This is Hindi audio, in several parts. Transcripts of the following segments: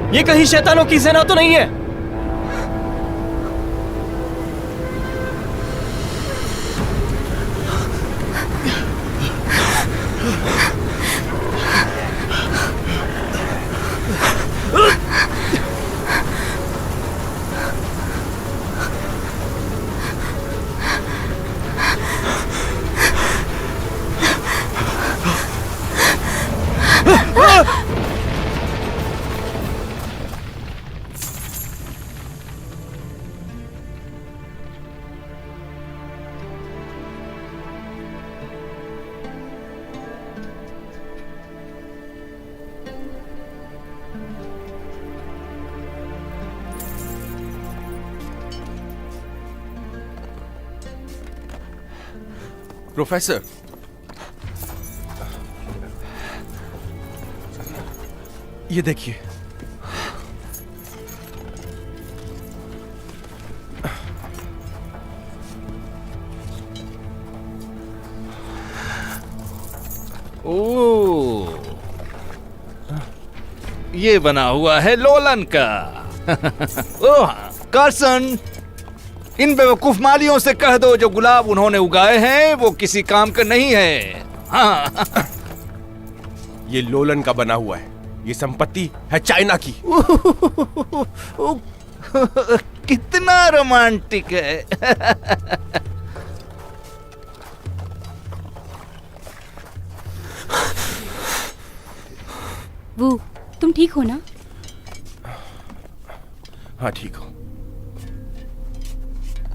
ये कहीं शैतानों की सेना तो नहीं है? प्रोफेसर, ये देखिए। ओह, ये बना हुआ है लोलन का। ओह कार्सन, इन बेवकूफ मालियों से कह दो जो गुलाब उन्होंने उगाए हैं वो किसी काम का नहीं है। हाँ। ये लोलन का बना हुआ है। ये संपत्ति है चाइना की। कितना रोमांटिक है। वो, तुम ठीक हो ना? हाँ ठीक हो।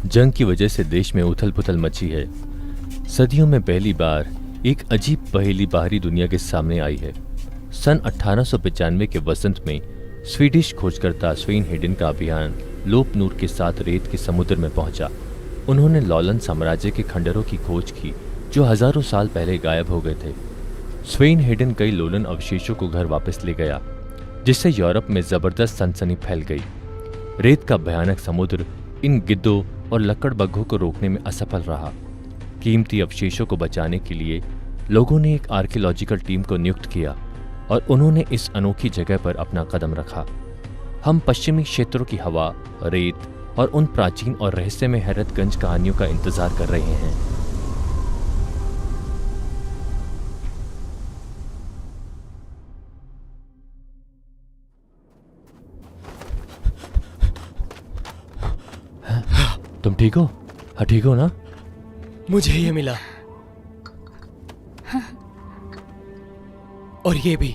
जंग की वजह से देश में उथल पुथल मची है। सदियों में पहली बार एक अजीब पहेली बाहरी दुनिया के सामने आई है। सन 1895 के वसंत में स्वीडिश खोजकर्ता स्वेन हेडन का अभियान लोपनूर के साथ रेत के समुद्र में पहुंचा। उन्होंने लॉलन साम्राज्य के खंडरों की खोज की जो हजारों साल पहले गायब हो गए थे। स्वेन हेडन कई लोलन अवशेषों को घर वापस ले गया, जिससे यूरोप में जबरदस्त सनसनी फैल गई। रेत का भयानक समुद्र इन गिद्धों और लकड़बग्घों को रोकने में असफल रहा। कीमती अवशेषों को बचाने के लिए लोगों ने एक आर्कियोलॉजिकल टीम को नियुक्त किया और उन्होंने इस अनोखी जगह पर अपना कदम रखा। हम पश्चिमी क्षेत्रों की हवा, रेत और उन प्राचीन और रहस्यमय हैरतगंज कहानियों का इंतजार कर रहे हैं। तुम ठीक हो? हाँ ठीक हो ना? मुझे ये मिला। और ये भी।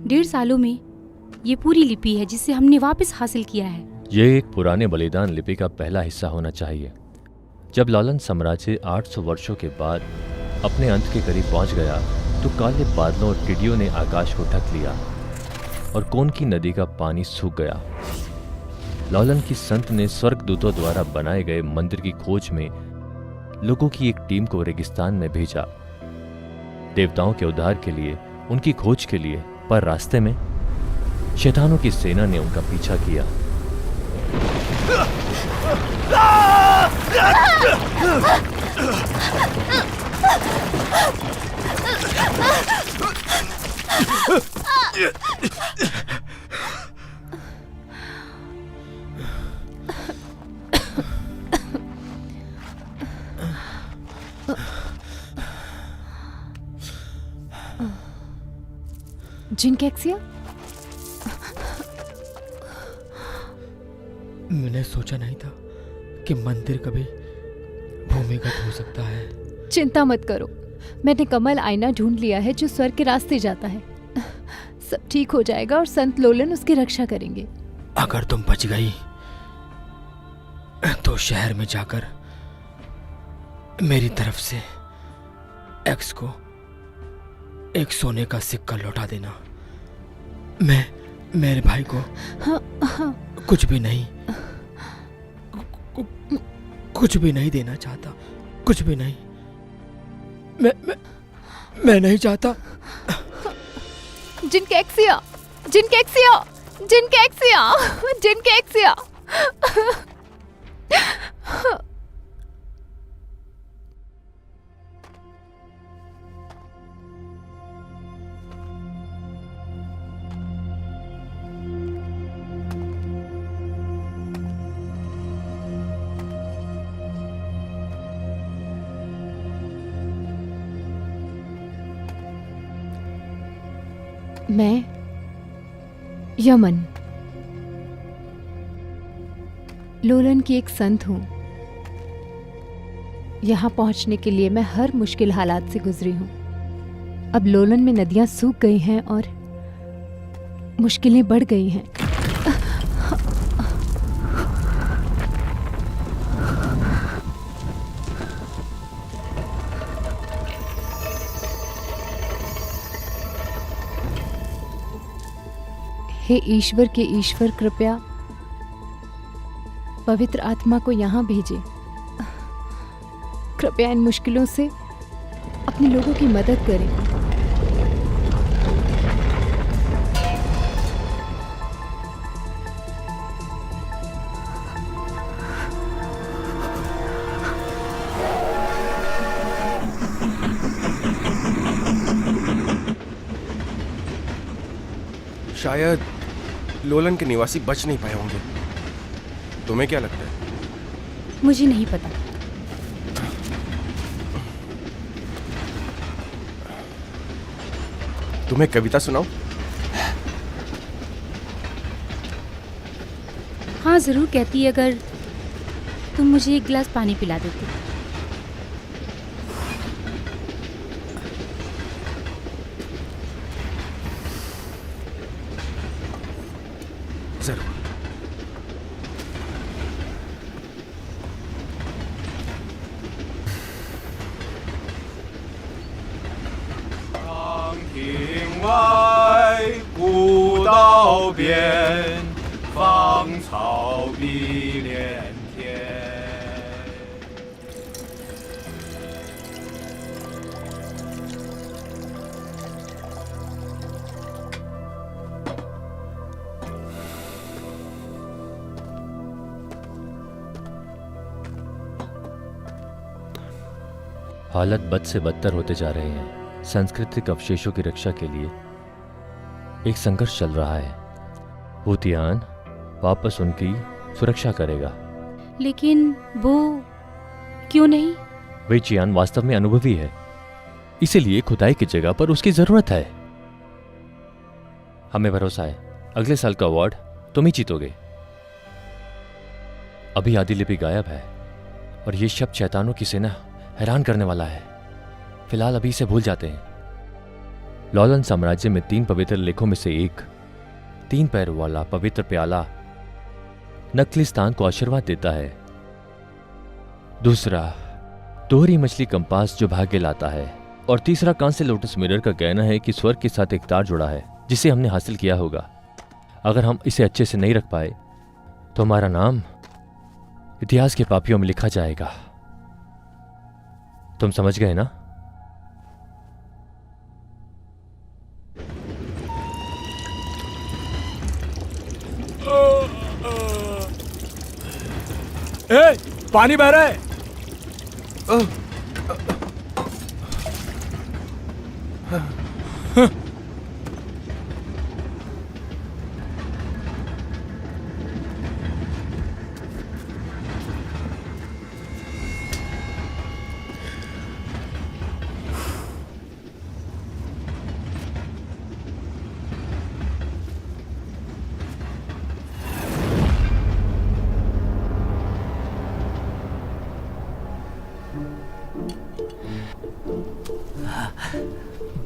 डेढ़ सालों में ये पूरी लिपि है जिसे हमने वापस हासिल किया है। यह एक पुराने बलिदान लिपि का पहला हिस्सा होना चाहिए। जब लॉलन साम्राज्य 800 वर्षों के बाद अपने अंत के करीब पहुंच गया तो काले बादलों और टिड्डियों ने आकाश को ढक लिया और कोनकी नदी का पानी सूख गया। लॉलन की संत ने स्वर्गदूतों द्वारा बनाए गए मंदिर की खोज में लोगों की एक टीम को रेगिस्तान में भेजा, देवताओं के उद्धार के लिए, उनकी खोज के लिए। पर रास्ते में शैतानों की सेना ने उनका पीछा किया। जिनकेक्सिया, मैंने सोचा नहीं था कि मंदिर कभी भूमिगत हो सकता है। चिंता मत करो, मैंने कमल आईना ढूंढ लिया है जो स्वर्ग के रास्ते जाता है। सब ठीक हो जाएगा और संत लोलन उसकी रक्षा करेंगे। अगर तुम बच गई तो शहर में जाकर मेरी तरफ से एक्स को एक सोने का सिक्का लौटा देना। मैं मेरे भाई को कुछ भी नहीं कुछ भी नहीं देना चाहता, कुछ भी नहीं। मैं नहीं चाहता। जिनकेक्सिया, जिनकेक्सिया, जिनकेक्सिया, जिनकेक्सिया। मैं यमन लोलन की एक संत हूँ। यहाँ पहुँचने के लिए मैं हर मुश्किल हालात से गुजरी हूँ। अब लोलन में नदियाँ सूख गई हैं और मुश्किलें बढ़ गई हैं। हे ईश्वर के ईश्वर, कृपया पवित्र आत्मा को यहाँ भेजें। कृपया इन मुश्किलों से अपने लोगों की मदद करें। शायद लोलन के निवासी बच नहीं पाए होंगे। तुम्हें क्या लगता है? मुझे नहीं पता। तुम्हें कविता सुनाऊं? हाँ जरूर कहती, अगर तुम मुझे एक गिलास पानी पिला देते। जरूर। हालत बद से बदतर होते जा रहे हैं। सांस्कृतिक अवशेषों की रक्षा के लिए एक संघर्ष चल रहा है। हुतियान वापस उनकी सुरक्षा करेगा। लेकिन वो क्यों नहीं? वे चियान वास्तव में अनुभवी है, इसीलिए खुदाई की जगह पर उसकी जरूरत है। हमें भरोसा है अगले साल का अवार्ड तुम ही जीतोगे। अभी आदि लिपि गायब है और ये शब्द शैतानों की सेना हैरान करने वाला है। फिलहाल अभी इसे भूल जाते हैं। लोलन साम्राज्य में 3 पवित्र लेखों में से एक 3 पैर वाला पवित्र प्याला नकलिस्तान को आशीर्वाद देता है। दूसरा दोहरी मछली कंपास जो भाग्य लाता है, और तीसरा कांस्य लोटस मिरर का कहना है कि स्वर्ग के साथ एक तार जुड़ा है जिसे हमने हासिल किया होगा। अगर हम इसे अच्छे से नहीं रख पाए तो हमारा नाम इतिहास के पापियों में लिखा जाएगा। तुम समझ गए ना? ए, पानी बह रहा है।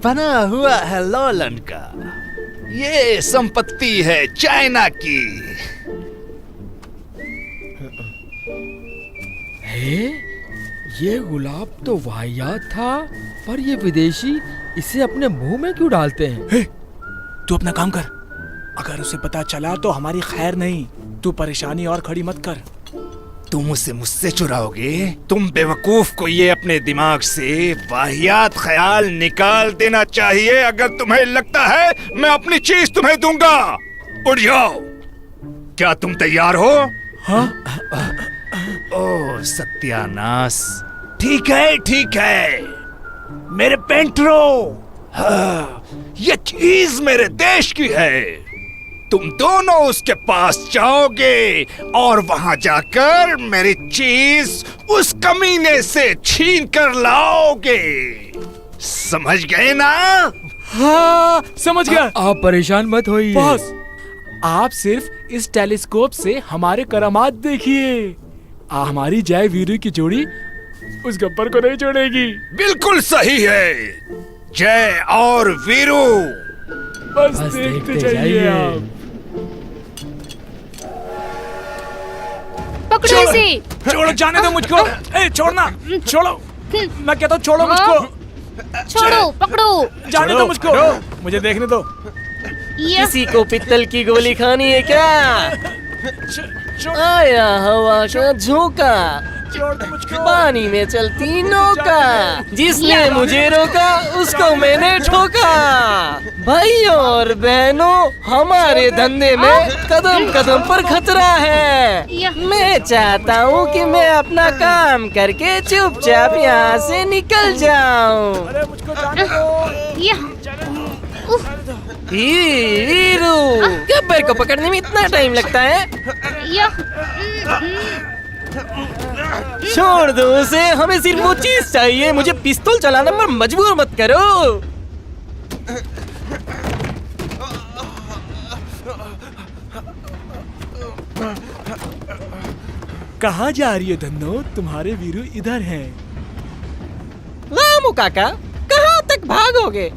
बना हुआ है लोलन का। ये संपत्ति है चाइना की। हे, ये गुलाब तो वाहियात था, पर ये विदेशी इसे अपने मुंह में क्यों डालते हैं? हे, तू अपना काम कर। अगर उसे पता चला तो हमारी खैर नहीं। तू परेशानी और खड़ी मत कर। तुम उसे मुझसे चुराओगे? तुम बेवकूफ को ये अपने दिमाग से वाहियात ख्याल निकाल देना चाहिए। अगर तुम्हें लगता है मैं अपनी चीज तुम्हें दूंगा, उठ जाओ। क्या तुम तैयार हो? हाँ? ओ सत्यानाश। ठीक है ठीक है मेरे पेंटरो, हाँ, ये चीज मेरे देश की है। तुम दोनों उसके पास जाओगे और वहां जाकर मेरी चीज उस कमीने से छीन कर लाओगे। समझ गए ना? हाँ समझ गया। आप परेशान मत होइए बॉस, आप सिर्फ इस टेलीस्कोप से हमारे करामात देखिए। हमारी जय वीरू की जोड़ी उस गब्बर को नहीं छोड़ेगी। बिल्कुल सही है। जय और वीरू। बस बस देखते देखते जाइए जाइए। आप। पकड़ो इसे। छोड़ो, जाने दो मुझको। ए छोड़ना, छोड़ो। मैं कहता हूँ छोड़ो मुझको। छोड़ो, पकड़ो। जाने दो मुझको, मुझे देखने दो। यह किसी को पित्तल की गोली खानी है क्या? आया हवा का झोंका, छोड़ दो मुझको। पानी में चलती नौका, जिसने मुझे रोका उसको मैंने ठोका। भाइयों और बहनों, हमारे धंधे में कदम कदम पर खतरा है। मैं चाहता हूँ कि मैं अपना काम करके चुपचाप यहाँ से निकल जाऊँ। अरे मुझको जाने दो। यह वीरू, गब्बर को पकड़ने में इतना टाइम लगता है? यह छोड़ दो उसे, हमें सिर्फ वो चीज चाहिए। मुझे पिस्तौल चलाने पर मजबूर मत करो। कहाँ जा रही है धन्नो? तुम्हारे वीरू इधर हैं। लामू काका, कहाँ तक भागोगे?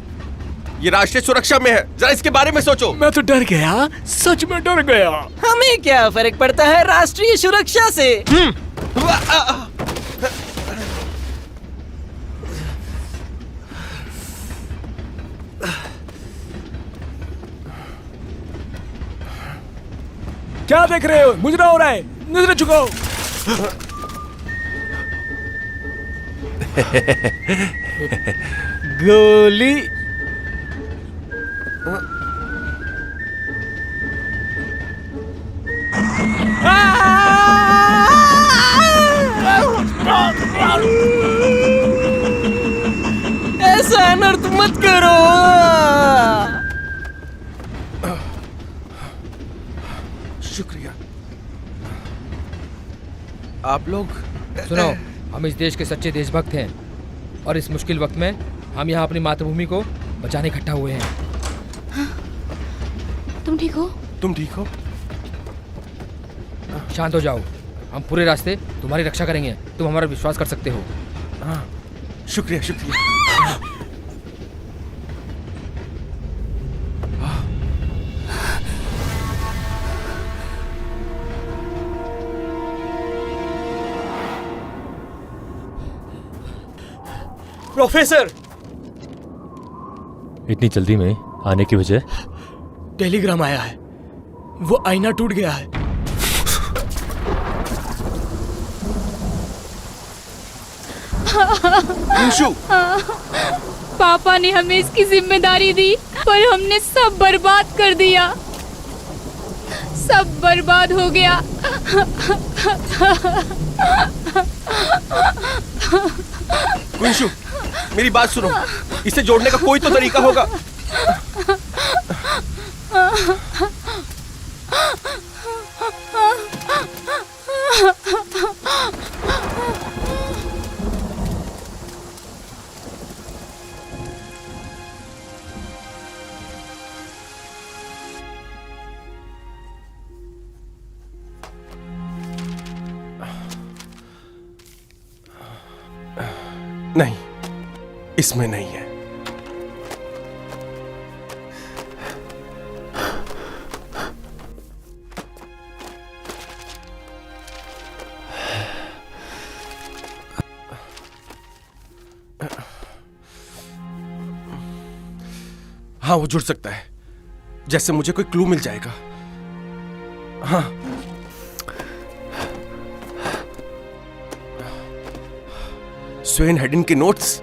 ये राष्ट्रीय सुरक्षा में है, जरा इसके बारे में सोचो। मैं तो डर गया, सच में डर गया। हमें क्या फर्क पड़ता है राष्ट्रीय सुरक्षा से? क्या देख रहे हो? मुजरा हो रहा है, नजर झुकाओ। गोली। ऐसा अनर्थ मत करो। शुक्रिया। आप लोग सुनो, हम इस देश के सच्चे देशभक्त हैं और इस मुश्किल वक्त में हम यहाँ अपनी मातृभूमि को बचाने इकट्ठा हुए हैं। तुम ठीक हो? तुम ठीक हो? शांत हो जाओ, हम पूरे रास्ते तुम्हारी रक्षा करेंगे। तुम हमारा विश्वास कर सकते हो। हाँ, शुक्रिया शुक्रिया। प्रोफेसर, इतनी जल्दी में आने की वजह? टेलीग्राम आया है, वो आईना टूट गया है। अंशु, पापा ने हमें इसकी जिम्मेदारी दी, पर हमने सब बर्बाद कर दिया। सब बर्बाद हो गया। अंशु, मेरी बात सुनो, इसे जोड़ने का कोई तो तरीका होगा। नहीं, इसमें नहीं है। हाँ, वो जुड़ सकता है, जैसे मुझे कोई क्लू मिल जाएगा। हाँ, स्वेन हेडिन के नोट्स।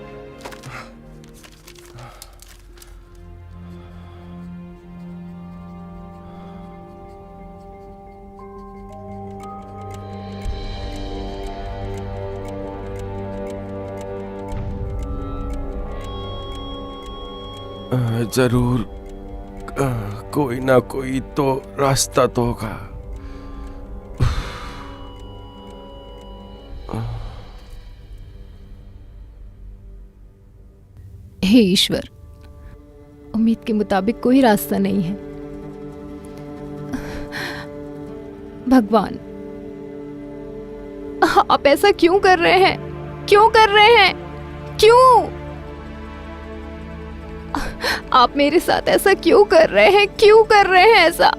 जरूर कोई ना कोई तो रास्ता तो होगा। हे ईश्वर, उम्मीद के मुताबिक कोई रास्ता नहीं है। भगवान, आप ऐसा क्यों कर रहे हैं? क्यों कर रहे हैं? क्यों? आप मेरे साथ ऐसा क्यों कर रहे हैं? क्यों कर रहे हैं ऐसा?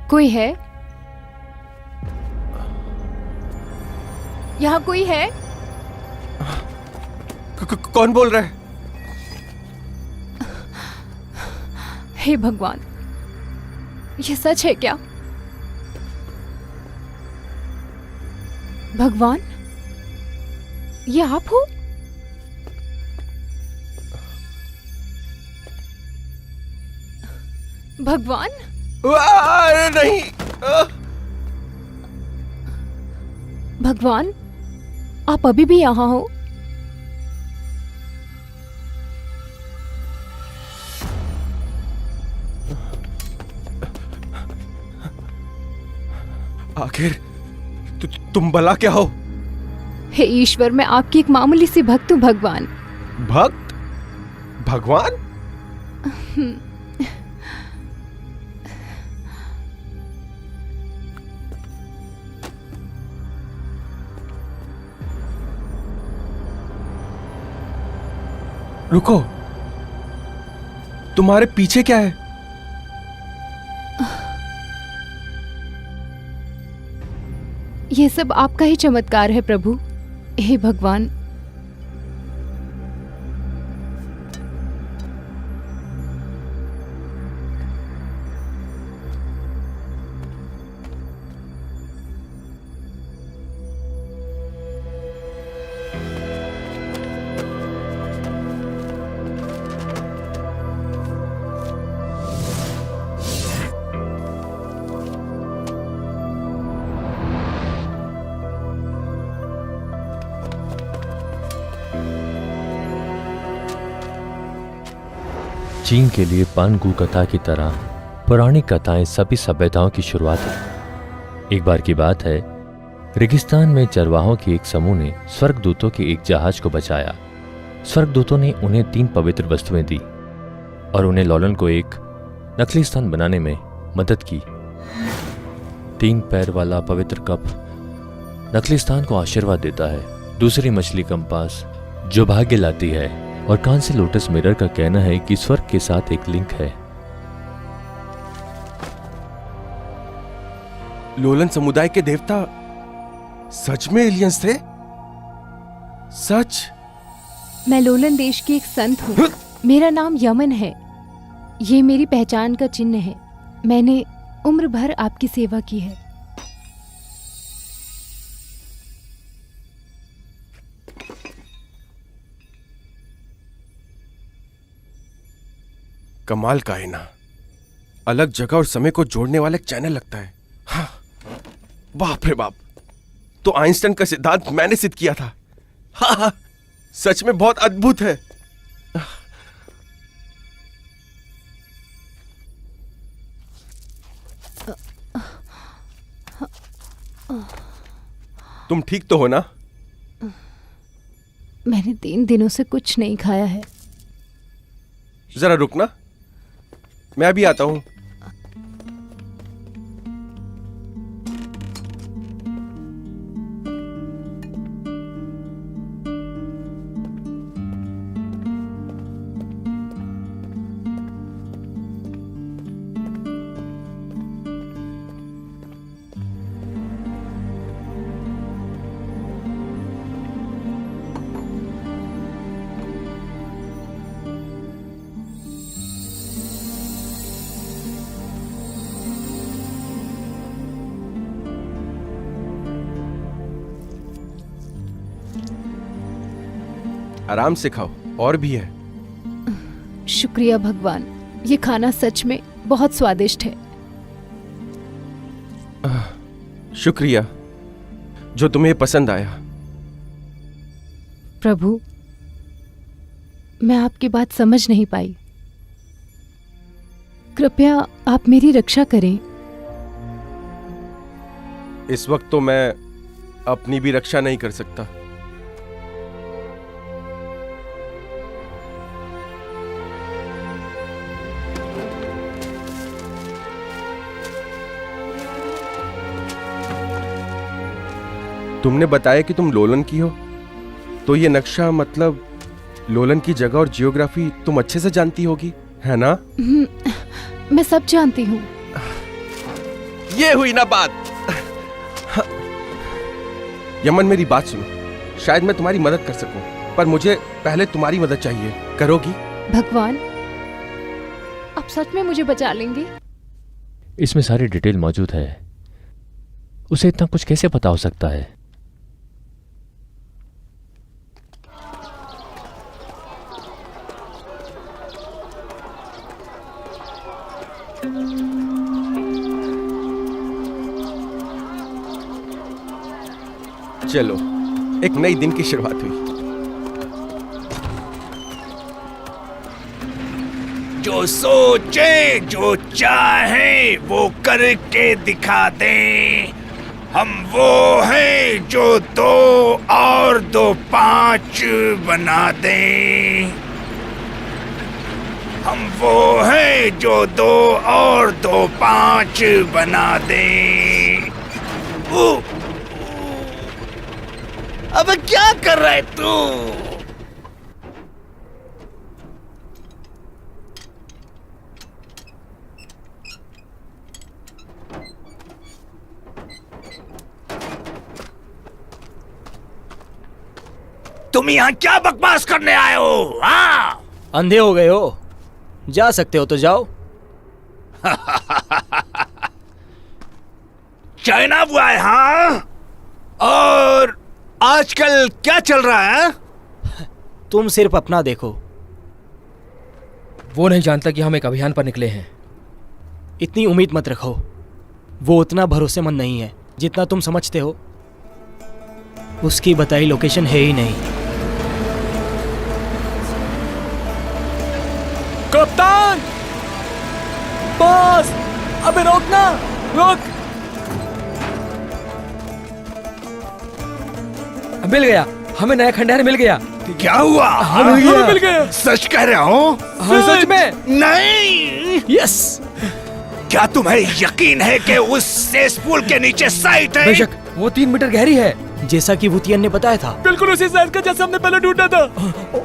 कोई है? यहाँ कोई है? कौन बोल रहा है? हे भगवान, ये सच है क्या? भगवान, ये आप हो? भगवान, नहीं। भगवान, आप अभी भी यहाँ हो? आखिर तुम भला क्या हो? हे ईश्वर, मैं आपकी एक मामूली सी भक्त हूँ भगवान। भक्त? भगवान? रुको, तुम्हारे पीछे क्या है? ये सब आपका ही चमत्कार है प्रभु। हे भगवान, चीन के लिए पानगु कथा की तरह पौराणिक कथाएं सभी सभ्यताओं की शुरुआत है। एक बार की बात है, रेगिस्तान में चरवाहों के एक समूह ने स्वर्गदूतों के एक जहाज को बचाया। स्वर्गदूतों ने उन्हें 3 पवित्र वस्तुएं दी और उन्हें लोलन को एक नकली स्थान बनाने में मदद की। 3 पैर वाला पवित्र कप नकली स्थान को आशीर्वाद देता है। दूसरी मछली कंपास जो भाग्य लाती है, और कान से लोटस मिरर का कहना है कि स्वर्ग के साथ एक लिंक है। लोलन समुदाय के देवता सच में एलियंस थे? सच? मैं लोलन देश की एक संत हूँ। मेरा नाम यमन है। ये मेरी पहचान का चिन्ह है। मैंने उम्र भर आपकी सेवा की है। कमाल का है ना, अलग जगह और समय को जोड़ने वाला एक चैनल लगता है। हाँ, बाप रे बाप, तो आइंस्टाइन का सिद्धांत मैंने सिद्ध किया था। हाँ, हाँ, सच में बहुत अद्भुत है। तुम ठीक तो हो ना? मैंने 3 दिनों से कुछ नहीं खाया है। जरा रुकना, मैं अभी आता हूं। आराम से खाओ, और भी है। शुक्रिया भगवान, ये खाना सच में बहुत स्वादिष्ट है। शुक्रिया जो तुम्हें पसंद आया। प्रभु, मैं आपकी बात समझ नहीं पाई। कृपया आप मेरी रक्षा करें। इस वक्त तो मैं अपनी भी रक्षा नहीं कर सकता। तुमने बताया कि तुम लोलन की हो, तो ये नक्शा मतलब लोलन की जगह और जियोग्राफी तुम अच्छे से जानती होगी, है ना? मैं सब जानती हूँ। ये हुई ना बात। यमन, मेरी बात सुनो। शायद मैं तुम्हारी मदद कर सकूं, पर मुझे पहले तुम्हारी मदद चाहिए। करोगी? भगवान, आप सच में मुझे बचा लेंगे? इसमें सारी डिटेल मौजूद है। उसे इतना कुछ कैसे पता हो सकता है? चलो, एक नई दिन की शुरुआत हुई। जो सोचे जो चाहे वो करके दिखा दें। हम वो हैं जो 2 और 2 5 बना दें। हम वो हैं जो 2 और 2 5 बना दें। अब क्या कर रहा है तू? तुम यहाँ क्या बकवास करने आए हो? हाँ, अंधे हो गए हो? जा सकते हो तो जाओ। चाइना हुआ है? हाँ, और आजकल क्या चल रहा है? तुम सिर्फ अपना देखो। वो नहीं जानता कि हम एक अभियान पर निकले हैं। इतनी उम्मीद मत रखो। वो उतना भरोसेमंद नहीं है जितना तुम समझते हो। उसकी बताई लोकेशन है ही नहीं। कप्तान! बॉस! अबे रोकना! रोक! मिल गया, हमें नया खंडहर मिल गया। क्या हुआ? हमें मिल गया। सच कह रहे हो? हाँ, सच में। नहीं। यस! क्या तुम्हें यकीन है कि उस सेसपूल के नीचे साइट है? बेशक, वो 3 मीटर गहरी है। जैसा कि वुतियन ने बताया था। बिल्कुल उसी साइज का जैसा हमने पहले ढूंढा था।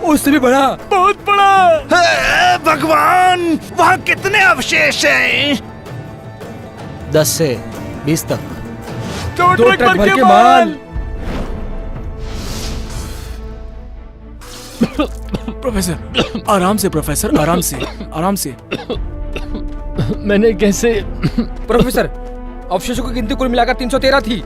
उससे भी बड़ा। बहुत बड़ा। भगवान, वहाँ कितने अवशेष हैं? 10 से 20 तक। 2 ट्रक भर के माल। प्रोफेसर, आराम से प्रोफेसर, आराम से, आराम से। मैंने कैसे? प्रोफेसर, अवशेषों की गिनती कुल मिलाकर 313 थी।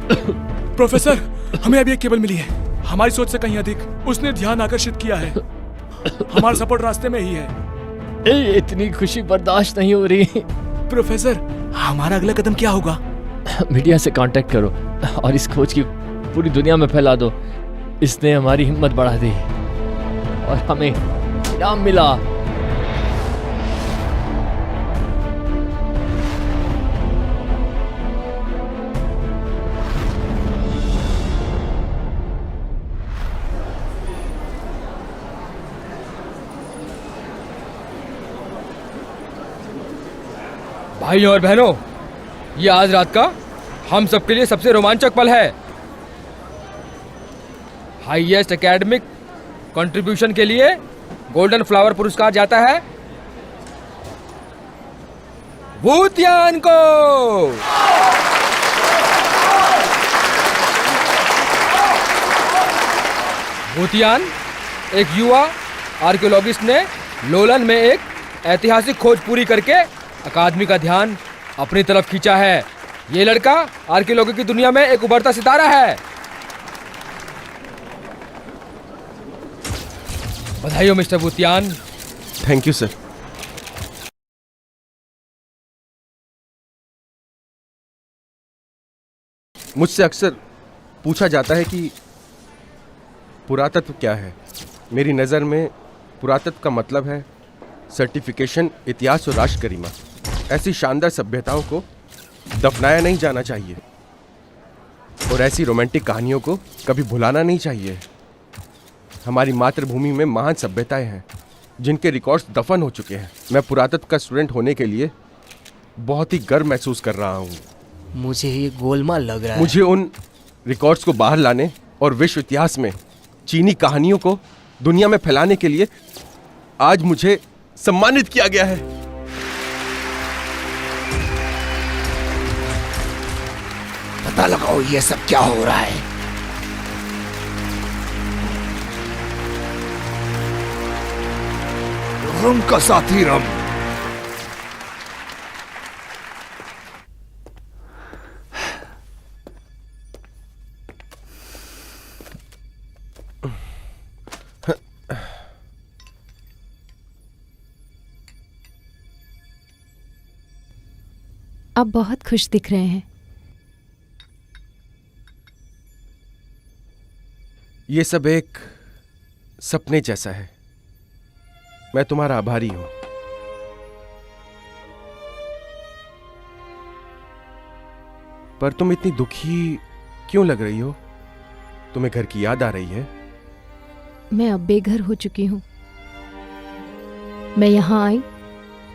प्रोफेसर, हमें अभी एक केबल मिली है, हमारी सोच से कहीं अधिक। उसने ध्यान आकर्षित किया है। हमारा सपोर्ट रास्ते में ही है। इतनी खुशी बर्दाश्त नहीं हो रही। प्रोफेसर, हमारा अगला कदम क्या होगा? मीडिया से कांटेक्ट करो और इस खोज की पूरी दुनिया में फैला दो। इसने हमारी हिम्मत बढ़ा दी और हमें इनाम मिला। भाइयों और बहनों, ये आज रात का हम सबके लिए सबसे रोमांचक पल है। हाईएस्ट एकेडमिक कंट्रीब्यूशन के लिए गोल्डन फ्लावर पुरस्कार जाता है वुतियान को। वुतियान एक युवा आर्कियोलॉजिस्ट ने लोलन में एक ऐतिहासिक खोज पूरी करके अकादमी का ध्यान अपनी तरफ खींचा है। ये लड़का आर्कियोलॉजी की दुनिया में एक उभरता सितारा है। बधाई हो मिस्टर बुतियान। Thank you sir. मुझसे अक्सर पूछा जाता है कि पुरातत्व क्या है। मेरी नज़र में पुरातत्व का मतलब है सर्टिफिकेशन, इतिहास और राष्ट्र गरिमा। ऐसी शानदार सभ्यताओं को दफनाया नहीं जाना चाहिए और ऐसी रोमांटिक कहानियों को कभी भुलाना नहीं चाहिए। हमारी मातृभूमि में महान सभ्यताएं हैं जिनके रिकॉर्ड्स दफन हो चुके हैं। मैं पुरातत्व का स्टूडेंट होने के लिए बहुत ही गर्व महसूस कर रहा हूँ। मुझे ये गोलमाल लग रहा है। मुझे उन रिकॉर्ड्स को बाहर लाने और विश्व इतिहास में चीनी कहानियों को दुनिया में फैलाने के लिए आज मुझे सम्मानित किया गया है। पता लगाओ ये सब क्या हो रहा है। रम का साथी रम। आप बहुत खुश दिख रहे हैं। ये सब एक सपने जैसा है। मैं तुम्हारा आभारी हूं। पर तुम इतनी दुखी क्यों लग रही हो? तुम्हें घर की याद आ रही है? मैं अब बेघर हो चुकी हूँ। मैं यहाँ आई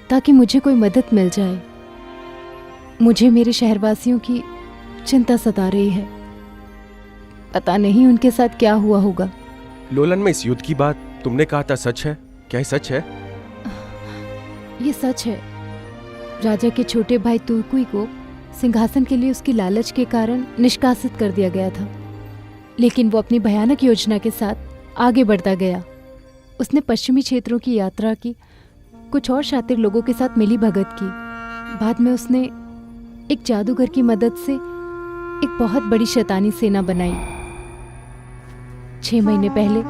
ताकि मुझे कोई मदद मिल जाए। मुझे मेरे शहरवासियों की चिंता सता रही है। पता नहीं उनके साथ क्या हुआ होगा। लोलन में इस युद्ध की बात तुमने कहा था, सच है? क्या ये सच है? ये सच है। राजा के छोटे भाई तुर्कुई को सिंहासन के लिए उसकी लालच के कारण निष्कासित कर दिया गया था, लेकिन वो अपनी भयानक योजना के साथ आगे बढ़ता गया। उसने पश्चिमी क्षेत्रों की यात्रा की, कुछ और शातिर लोगों के साथ मिली भगत की। बाद में उसने एक जादूगर की मदद से एक बहुत बड़ी शैतानी सेना बनाई। 6 महीने पहले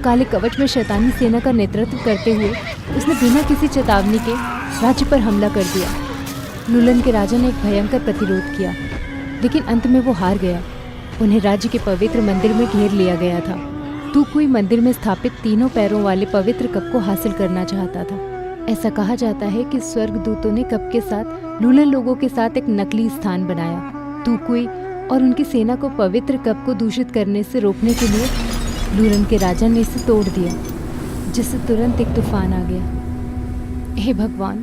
काले कवच में शैतानी सेना का नेतृत्व करते हुए उसने बिना किसी चेतावनी के राज्य पर हमला कर दिया। लुलन के राजा ने एक भयंकर प्रतिरोध किया, लेकिन अंत में वो हार गया। उन्हें राज्य के पवित्र मंदिर में घेर लिया गया था। तुकुई मंदिर में स्थापित 3 पैरों वाले पवित्र कप को हासिल करना चाहता था। ऐसा कहा जाता है कि स्वर्गदूतों ने कप के साथ लुलन लोगों के साथ एक नकली स्थान बनाया। तुकुई और उनकी सेना को पवित्र कप को दूषित करने से रोकने के लिए लुलन के राजा ने इसे तोड़ दिया, जिससे तुरंत एक तूफान आ गया। हे भगवान,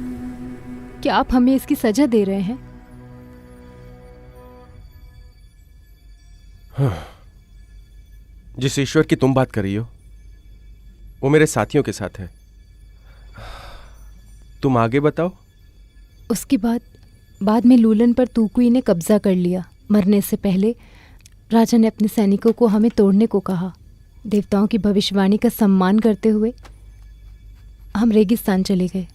क्या आप हमें इसकी सजा दे रहे हैं? जिस ईश्वर की तुम बात कर रही हो वो मेरे साथियों के साथ है। तुम आगे बताओ। उसके बाद में लूलन पर तुकुई ने कब्जा कर लिया। मरने से पहले राजा ने अपने सैनिकों को हमें तोड़ने को कहा। देवताओं की भविष्यवाणी का सम्मान करते हुए हम रेगिस्तान चले गए।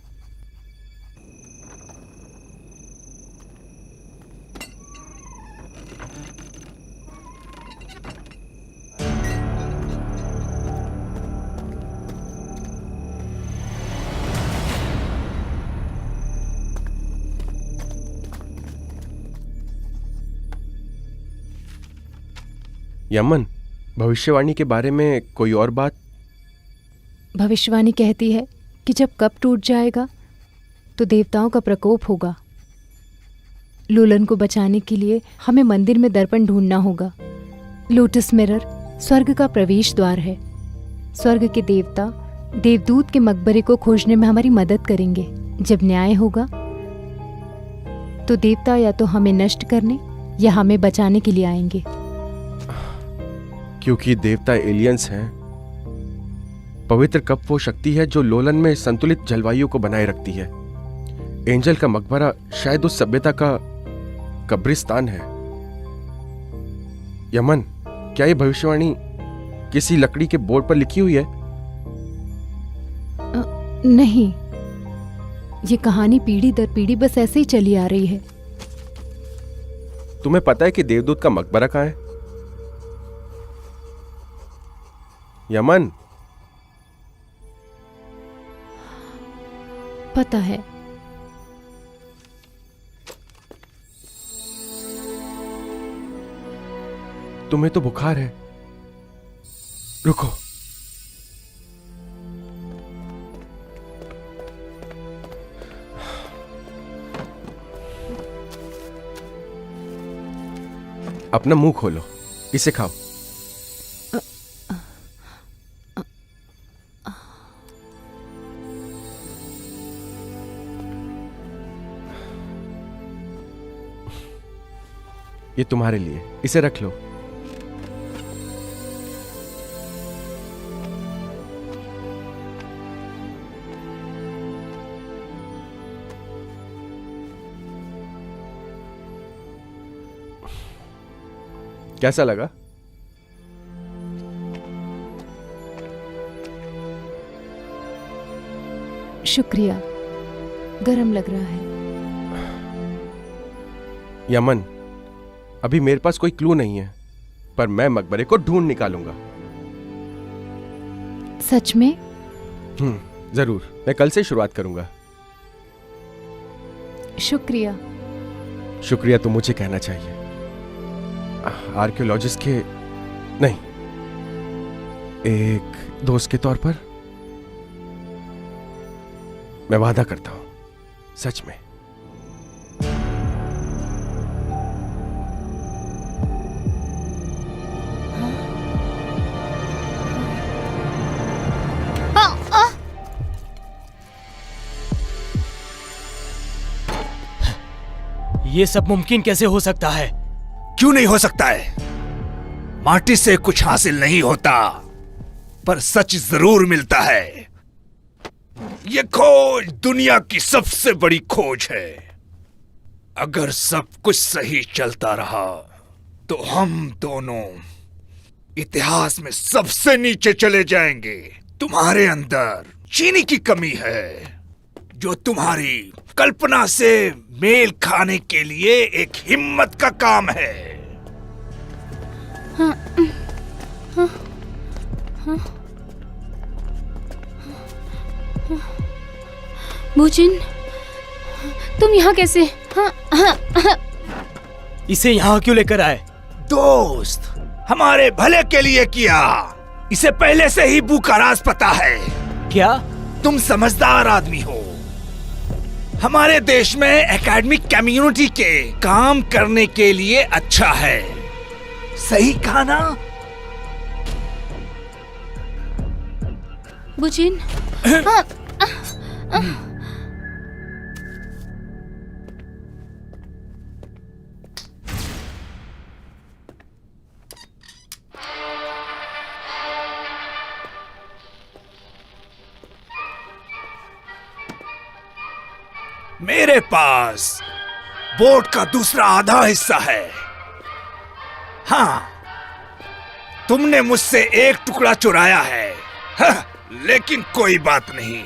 यमन, भविष्यवाणी के बारे में कोई और बात? भविष्यवाणी कहती है कि जब कप टूट जाएगा तो देवताओं का प्रकोप होगा। लूलन को बचाने के लिए हमें मंदिर में दर्पण ढूंढना होगा। लोटस मिरर स्वर्ग का प्रवेश द्वार है। स्वर्ग के देवता देवदूत के मकबरे को खोजने में हमारी मदद करेंगे। जब न्याय होगा तो देवता या तो हमें नष्ट करने या हमें बचाने के लिए आएंगे। क्योंकि देवता एलियंस हैं, पवित्र कप वो शक्ति है जो लोलन में संतुलित जलवायु को बनाए रखती है। एंजल का मकबरा शायद उस सभ्यता का कब्रिस्तान है। यमन, क्या ये भविष्यवाणी किसी लकड़ी के बोर्ड पर लिखी हुई है? नहीं, ये कहानी पीढ़ी दर पीढ़ी बस ऐसे ही चली आ रही है। तुम्हें पता है कि देवदूत का मकबरा कहाँ है? यमन, पता है। तुम्हें तो बुखार है। रुको। अपना मुंह खोलो, इसे खाओ। ये तुम्हारे लिए, इसे रख लो। कैसा लगा? शुक्रिया, गरम लग रहा है। यमन, अभी मेरे पास कोई क्लू नहीं है, पर मैं मकबरे को ढूंढ निकालूंगा। सच में? जरूर। मैं कल से शुरुआत करूंगा। शुक्रिया। शुक्रिया तो मुझे कहना चाहिए, आर्कियोलॉजिस्ट के नहीं, एक दोस्त के तौर पर। मैं वादा करता हूं, सच में। ये सब मुमकिन कैसे हो सकता है? क्यों नहीं हो सकता है? माटी से कुछ हासिल नहीं होता, पर सच जरूर मिलता है। ये खोज दुनिया की सबसे बड़ी खोज है। अगर सब कुछ सही चलता रहा तो हम दोनों इतिहास में सबसे नीचे चले जाएंगे। तुम्हारे अंदर चीनी की कमी है, जो तुम्हारी कल्पना से मेल खाने के लिए एक हिम्मत का काम है। भूजिन, तुम यहाँ कैसे? इसे यहाँ क्यों लेकर आए? दोस्त, हमारे भले के लिए किया। इसे पहले से ही बू का राज पता है। क्या? तुम समझदार आदमी हो। हमारे देश में एकेडमिक कम्युनिटी के काम करने के लिए अच्छा है। सही कहा ना? भूजिन, मेरे पास बोट का दूसरा आधा हिस्सा है। हाँ, तुमने मुझसे एक टुकड़ा चुराया है। हाँ, लेकिन कोई बात नहीं।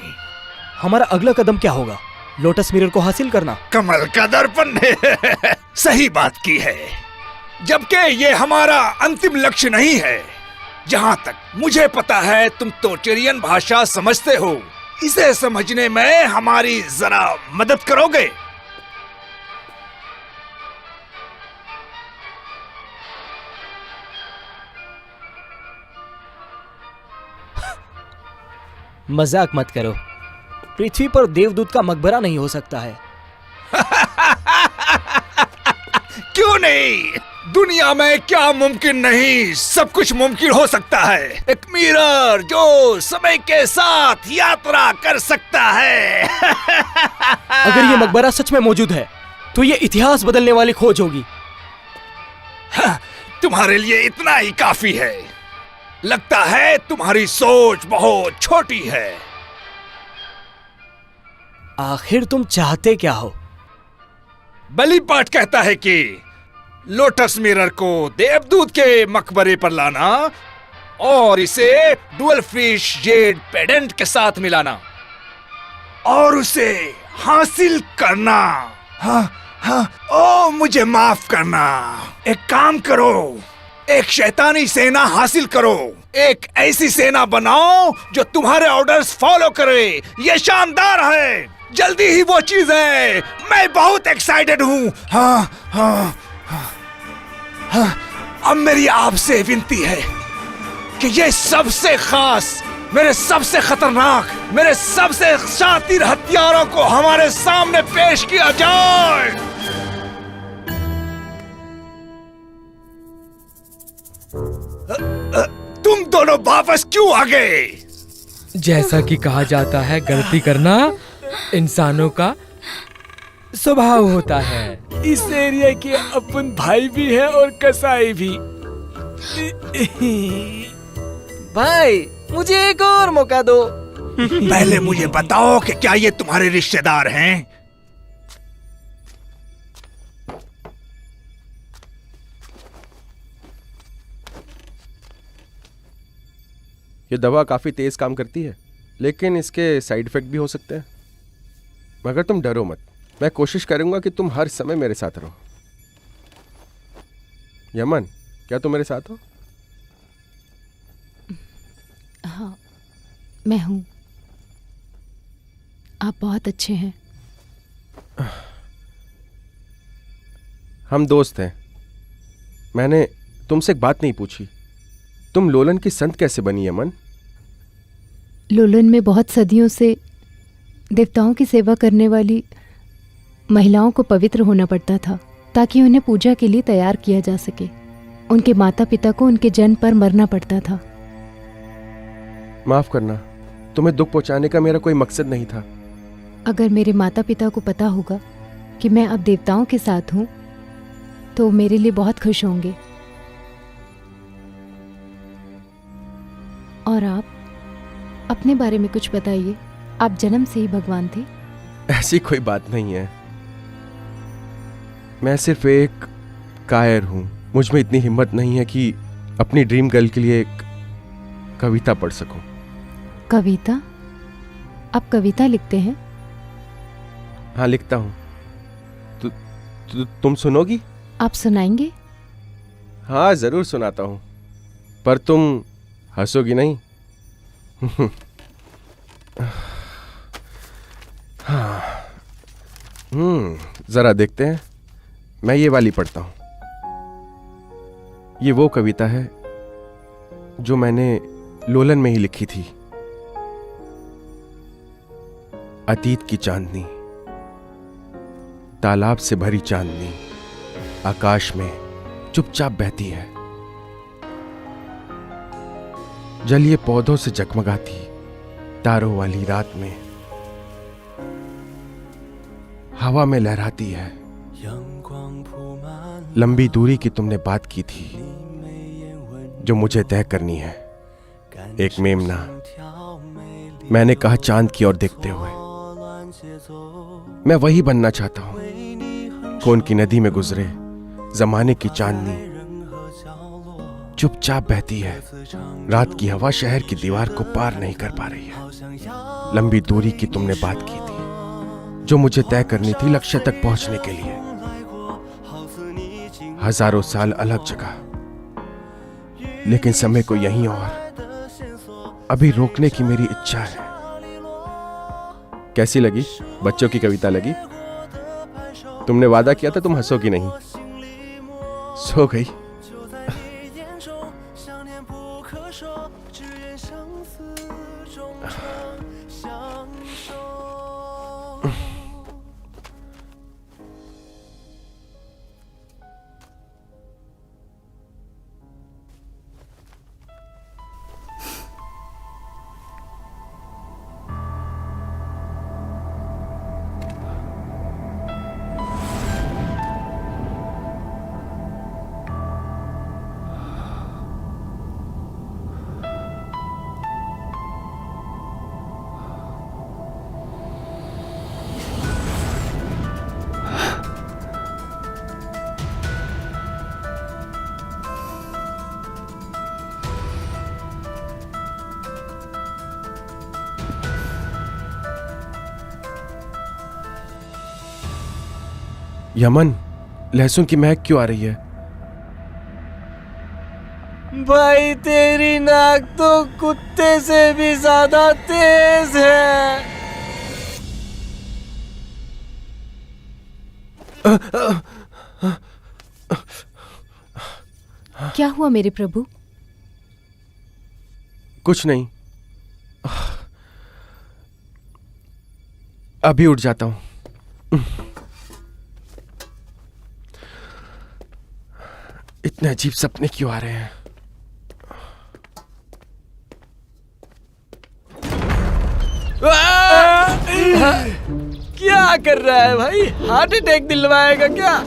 हमारा अगला कदम क्या होगा? लोटस मिरर को हासिल करना? कमल का दर्पण ने सही बात की है, जबकि ये हमारा अंतिम लक्ष्य नहीं है। जहां तक मुझे पता है, तुम तोचरियन भाषा समझते हो। इसे समझने में हमारी जरा मदद करोगे? मजाक मत करो। पृथ्वी पर देवदूत का मकबरा नहीं हो सकता है। क्यों नहीं? दुनिया में क्या मुमकिन नहीं, सब कुछ मुमकिन हो सकता है। एक मिरर जो समय के साथ यात्रा कर सकता है। अगर ये मकबरा सच में मौजूद है, तो ये इतिहास बदलने वाली खोज होगी। तुम्हारे लिए इतना ही काफी है। लगता है तुम्हारी सोच बहुत छोटी है। आखिर तुम चाहते क्या हो? बलि पाठ कहता है कि लोटस मिरर को देवदूत के मकबरे पर लाना और इसे डुअल फिश जेड पेडेंट के साथ मिलाना और उसे हासिल करना। हाँ, हाँ, ओ मुझे माफ करना। एक काम करो, एक शैतानी सेना हासिल करो। एक ऐसी सेना बनाओ जो तुम्हारे ऑर्डर्स फॉलो करे। ये शानदार है। जल्दी ही वो चीज है। मैं बहुत एक्साइटेड हूँ। हाँ। अब मेरी आपसे विनती है कि ये सबसे खास, मेरे सबसे खतरनाक, मेरे सबसे शातिर हथियारों को हमारे सामने पेश किया जाए। तुम दोनों वापस क्यों आ गए? जैसा कि कहा जाता है, गलती करना इंसानों का स्वभाव होता है। इस एरिया के अपन भाई भी है और कसाई भी। भाई मुझे एक और मौका दो। पहले मुझे बताओ कि क्या ये तुम्हारे रिश्तेदार हैं? ये दवा काफ़ी तेज़ काम करती है, लेकिन इसके साइड इफ़ेक्ट भी हो सकते हैं। मगर तुम डरो मत, मैं कोशिश करूंगा कि तुम हर समय मेरे साथ रहो। यमन, क्या तुम मेरे साथ हो? हाँ, मैं हूँ। आप बहुत अच्छे हैं। हम दोस्त हैं। मैंने तुमसे एक बात नहीं पूछी, तुम लोलन की संत कैसे बनी यमन? लोलन में बहुत सदियों से देवताओं की सेवा करने वाली महिलाओं को पवित्र होना पड़ता था ताकि उन्हें पूजा के लिए तैयार किया जा सके। उनके माता पिता को उनके जन्म पर मरना पड़ता था। माफ करना, तुम्हें दुख पहुंचाने का मेरा कोई मकसद नहीं था। अगर मेरे माता पिता को पता होगा कि मैं अब देवताओं के साथ हूँ तो मेरे लिए बहुत खुश होंगे। और आप अपने बारे में कुछ बताइए। आप जन्म से ही भगवान थे? ऐसी कोई बात नहीं है, मैं सिर्फ एक कायर हूं। मुझ में इतनी हिम्मत नहीं है कि अपनी ड्रीम गर्ल के लिए एक कविता पढ़ सकूं। कविता? आप कविता लिखते हैं? हाँ, लिखता हूं। तुम सुनोगी? आप सुनाएंगे? हाँ, जरूर सुनाता हूं, पर तुम हंसोगी नहीं। हाँ, जरा देखते हैं। मैं ये वाली पढ़ता हूं। ये वो कविता है जो मैंने लोलन में ही लिखी थी। अतीत की चांदनी, तालाब से भरी चांदनी आकाश में चुपचाप बहती है। जलीय पौधों से जगमगाती तारों वाली रात में हवा में लहराती है। लंबी दूरी की तुमने बात की थी जो मुझे तय करनी है। एक मेमना, मैंने कहा चांद की ओर देखते हुए। मैं वही बनना चाहता हूं। खून की नदी में गुजरे जमाने की चांदनी चुपचाप बहती है। रात की हवा शहर की दीवार को पार नहीं कर पा रही है। लंबी दूरी की तुमने बात की थी जो मुझे तय करनी थी लक्ष्य तक पहुंचने के लिए। हजारों साल अलग जगह, लेकिन समय को यहीं और अभी रोकने की मेरी इच्छा है। कैसी लगी? बच्चों की कविता लगी? तुमने वादा किया था तुम हंसोगी नहीं। सो गई। यमन, लहसुन की महक क्यों आ रही है? भाई तेरी नाक तो कुत्ते से भी ज्यादा तेज है। क्या हुआ मेरे प्रभु? कुछ नहीं, अभी उठ जाता हूं। इतने अजीब सपने क्यों आ रहे हैं? क्या कर रहा है भाई? हार्ट अटैक दिलवाएगा क्या?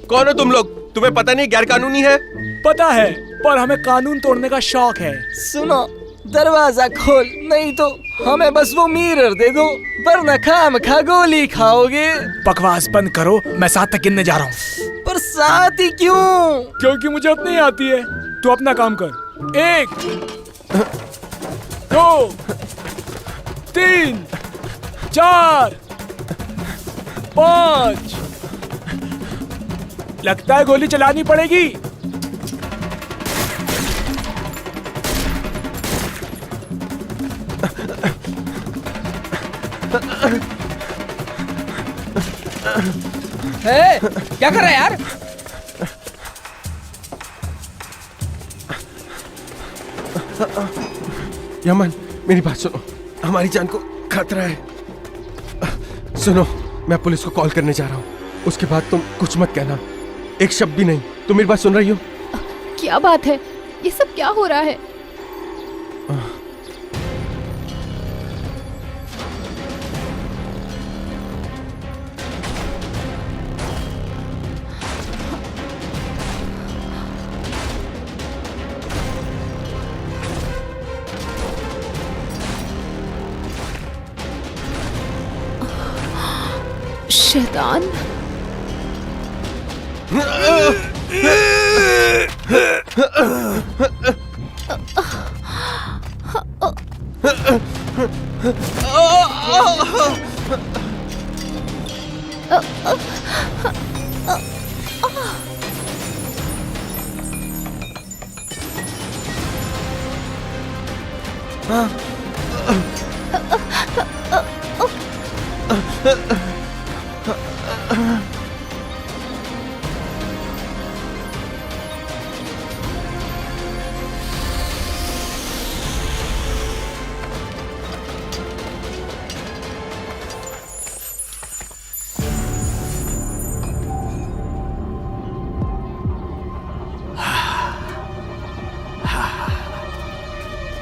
कौन हो तुम लोग? तुम्हें पता नहीं गैर कानूनी है? पता है, पर हमें कानून तोड़ने का शौक है। सुनो, दरवाजा खोल, नहीं तो हमें बस वो मिरर दे दो, वरना खामखा गोली खाओगे। बकवास बंद करो, मैं 7 तक गिनने जा रहा हूँ। पर 7 ही क्यों? क्योंकि मुझे उतनी आती है। तू अपना काम कर। 1 2 3 4 5। लगता है गोली चलानी पड़ेगी। क्या कर रहा है यार? यमन, मेरी बात सुनो, हमारी जान को खतरा है। सुनो, मैं पुलिस को कॉल करने जा रहा हूँ। उसके बाद तुम कुछ मत कहना, एक शब्द भी नहीं। तुम मेरी बात सुन रही हो? क्या बात है? ये सब क्या हो रहा है? शैतान!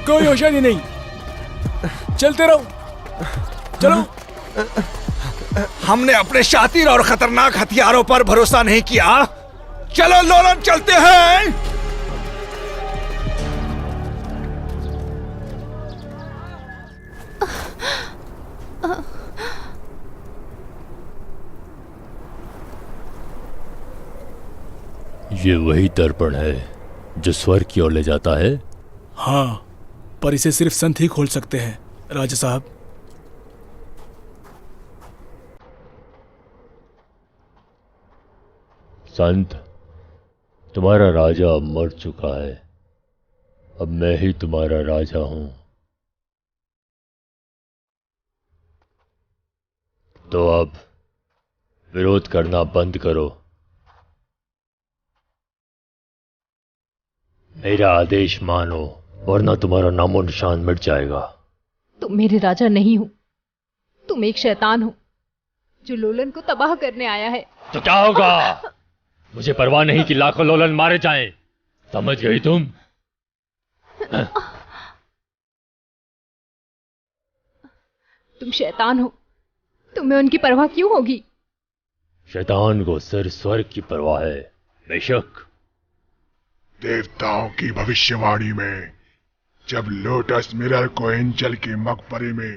कोई होशियारी नहीं, चलते रहो। चलो। हमने अपने शातिर और खतरनाक हथियारों पर भरोसा नहीं किया। चलो लोलन, चलते हैं। ये वही दर्पण है जो स्वर्ग की ओर ले जाता है। हाँ, पर इसे सिर्फ संत ही खोल सकते हैं, राजा साहब। संत, तुम्हारा राजा अब मर चुका है। अब मैं ही तुम्हारा राजा हूं। तो अब विरोध करना बंद करो। मेरा आदेश मानो, वरना तुम्हारा नामो निशान मिट जाएगा। तुम मेरे राजा नहीं हो, तुम एक शैतान हो जो लोलन को तबाह करने आया है। तो क्या होगा? मुझे परवाह नहीं कि लाखों लोलन मारे जाएं। समझ गई तुम? तुम शैतान हो, तुम्हें उनकी परवाह क्यों होगी? शैतान को सिर्फ स्वर्ग की परवाह है। बेशक देवताओं की भविष्यवाणी में जब लोटस मिरर को एंजल के मकबरे में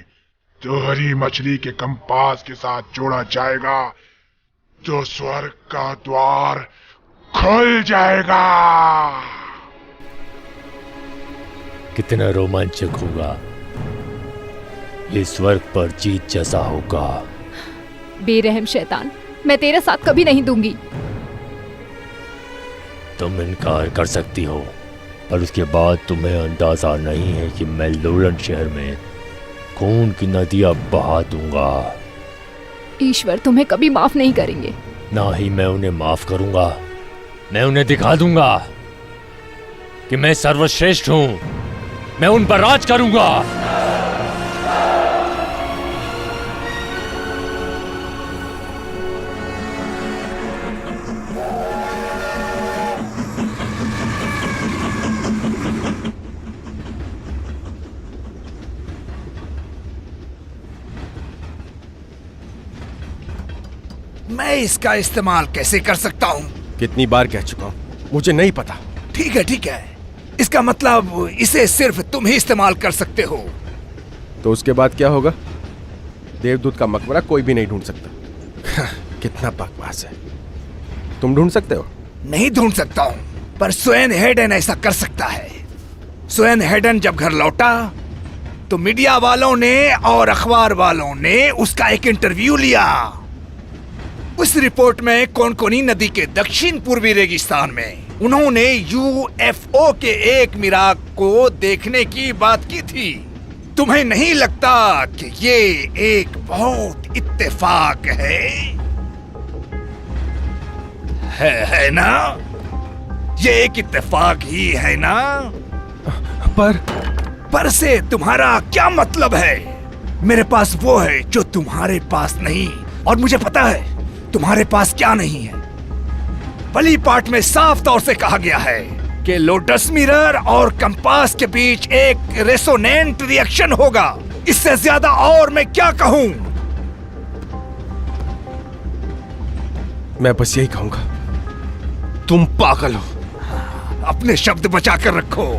दोहरी मछली के कंपास के साथ जोड़ा जाएगा तो स्वर्ग का द्वार खुल जाएगा। कितना रोमांचक होगा। ये स्वर्ग पर जीत जैसा होगा। बेरहम शैतान, मैं तेरा साथ कभी नहीं दूंगी। तुम इनकार कर सकती हो, पर उसके बाद तुम्हें अंदाजा नहीं है कि मैं लोलन शहर में खून की नदियां बहा दूंगा। ईश्वर तुम्हें कभी माफ नहीं करेंगे। ना ही मैं उन्हें माफ करूंगा। मैं उन्हें दिखा दूंगा कि मैं सर्वश्रेष्ठ हूं। मैं उन पर राज करूंगा। मैं इसका इस्तेमाल कैसे कर सकता हूँ? कितनी बार कह चुका हूं, मुझे नहीं पता। ठीक है ठीक है, इसका मतलब इसे सिर्फ तुम ही इस्तेमाल कर सकते हो। तो उसके बाद क्या होगा? देवदूत का मकबरा कोई भी नहीं ढूंढ सकता। कितना बकवास है। तुम ढूंढ सकते हो? नहीं ढूंढ सकता हूँ, पर स्वेन हेडन ऐसा कर सकता है। स्वेन हेडन जब घर लौटा तो मीडिया वालों ने और अखबार वालों ने उसका एक इंटरव्यू लिया। उस रिपोर्ट में कोनकोनी नदी के दक्षिण पूर्वी रेगिस्तान में उन्होंने यूएफओ के एक मिराग को देखने की बात की थी। तुम्हें नहीं लगता कि ये एक बहुत इत्तेफाक है ना? ये एक इत्तेफाक ही है ना? पर से तुम्हारा क्या मतलब है? मेरे पास वो है जो तुम्हारे पास नहीं, और मुझे पता है तुम्हारे पास क्या नहीं है। पहली पार्ट में साफ तौर से कहा गया है कि लोटस मिरर और कंपास के बीच एक रेसोनेंट रिएक्शन होगा। इससे ज्यादा और मैं क्या कहूं? मैं बस यही कहूंगा, तुम पागल हो। अपने शब्द बचा कर रखो,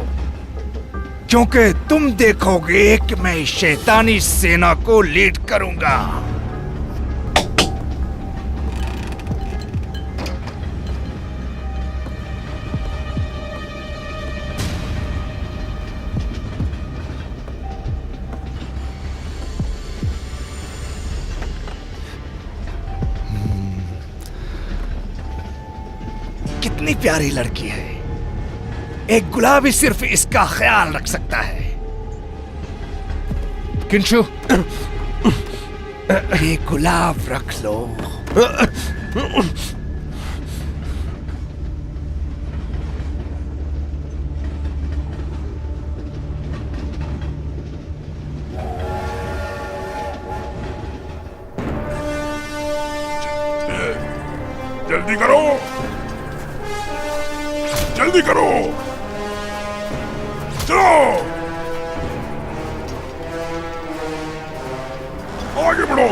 क्योंकि तुम देखोगे कि मैं इस शैतानी सेना को लीड करूंगा। कितनी प्यारी लड़की है। एक गुलाब ही सिर्फ इसका ख्याल रख सकता है। किंशु, ये गुलाब रख लो। जल्दी करो, जल्दी करो, चलो आगे बढ़ो।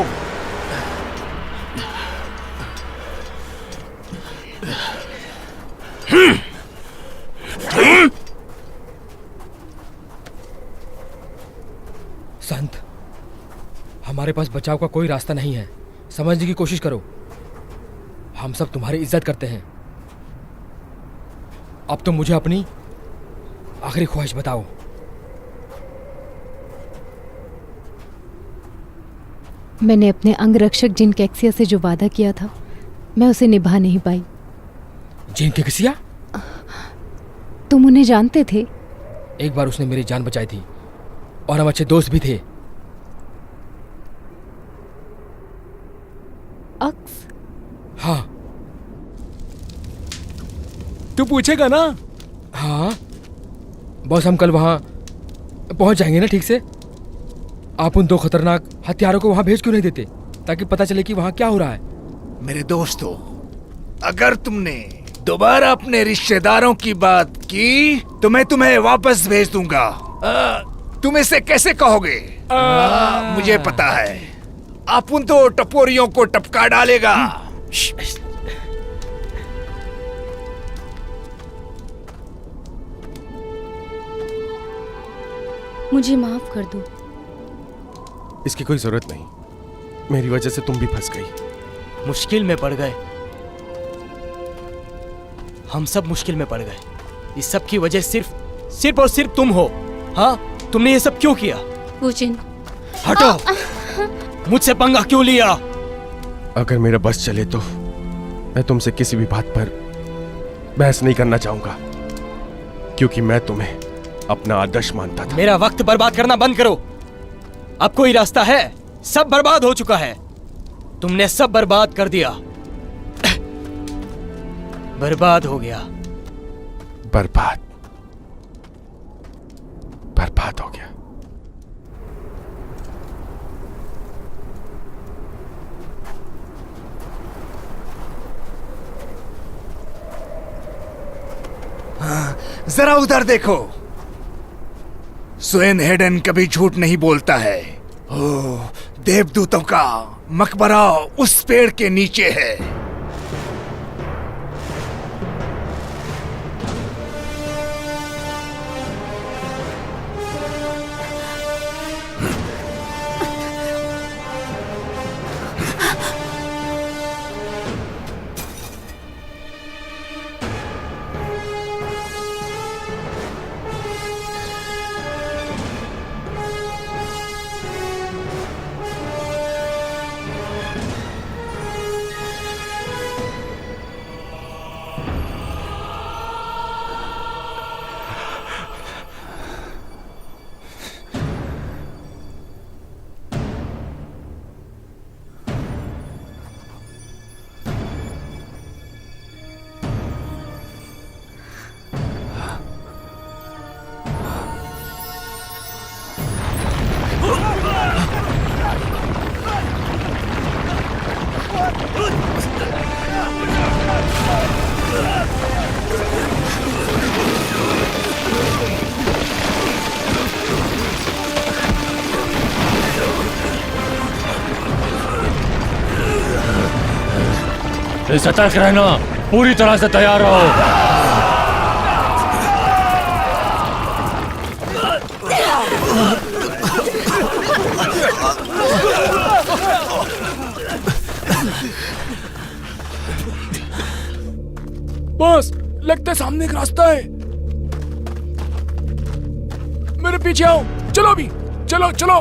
संत, हमारे पास बचाव का कोई रास्ता नहीं है। समझने की कोशिश करो। हम सब तुम्हारी इज्जत करते हैं। अब तो मुझे अपनी आखिरी ख्वाहिश बताओ। मैंने अपने अंगरक्षक जिन कैक्सिया से जो वादा किया था, मैं उसे निभा नहीं पाई। जिन कैक्सिया? तुम उन्हें जानते थे? एक बार उसने मेरी जान बचाई थी और हम अच्छे दोस्त भी थे। अक्स? हाँ। तू पूछेगा ना? हाँ बॉस, हम कल वहां पहुंच जाएंगे ना ठीक से? आप उन दो खतरनाक हथियारों को वहां भेज क्यों नहीं देते, ताकि पता चले कि वहां क्या हो रहा है? मेरे दोस्तों, अगर तुमने दोबारा अपने रिश्तेदारों की बात की तो मैं तुम्हें वापस भेज दूंगा। तुम इसे कैसे कहोगे? मुझे पता है, आप उन दो टपोरियों को टपका डालेगा। मुझे माफ कर दो। इसकी कोई जरूरत नहीं। मेरी वजह से तुम भी फंस गई। मुश्किल में पड़ गए। हम सब मुश्किल में पड़ गए। इस सब की वजह सिर्फ और सिर्फ तुम हो। हाँ, तुमने ये सब क्यों किया? पूजिन, हटो। मुझसे पंगा क्यों लिया? अगर मेरा बस चले तो मैं तुमसे किसी भी बात पर बहस नहीं करना चाहूंगा, क्योंकि मैं तुम्हें अपना आदर्श मानता था। मेरा वक्त बर्बाद करना बंद करो। अब कोई रास्ता है? सब बर्बाद हो चुका है। तुमने सब बर्बाद कर दिया। बर्बाद हो गया। बर्बाद बर्बाद हो गया। जरा उधर देखो। स्वेन हेडन कभी झूठ नहीं बोलता है। ओह, देवदूतों का मकबरा उस पेड़ के नीचे है। सतर्क रहना, पूरी तरह से तैयार रहो। बॉस, लगता है सामने एक रास्ता है। मेरे पीछे आओ, चलो अभी, चलो चलो।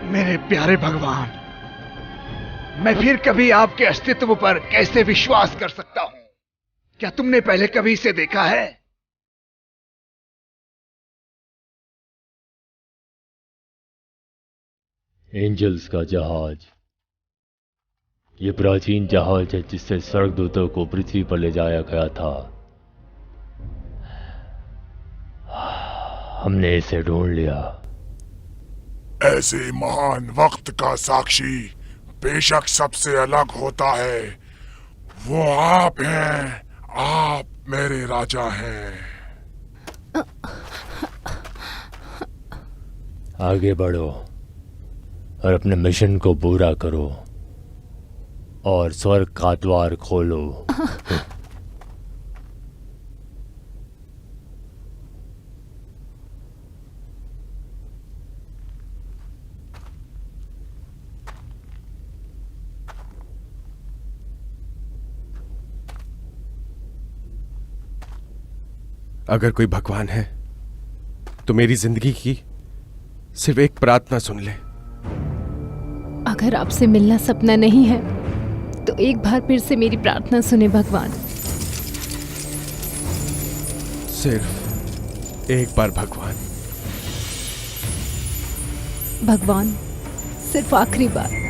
मेरे प्यारे भगवान, मैं फिर कभी आपके अस्तित्व पर कैसे विश्वास कर सकता हूं? क्या तुमने पहले कभी इसे देखा है? एंजल्स का जहाज, ये प्राचीन जहाज है जिससे स्वर्गदूतों को पृथ्वी पर ले जाया गया था। हमने इसे ढूंढ लिया। ऐसे महान वक्त का साक्षी बेशक सबसे अलग होता है। वो आप हैं, आप मेरे राजा हैं। आगे बढ़ो और अपने मिशन को पूरा करो और स्वर्ग का द्वार खोलो। अगर कोई भगवान है तो मेरी जिंदगी की सिर्फ एक प्रार्थना सुन ले। अगर आपसे मिलना सपना नहीं है तो एक बार फिर से मेरी प्रार्थना सुने भगवान। सिर्फ एक बार भगवान। भगवान, सिर्फ आखिरी बार।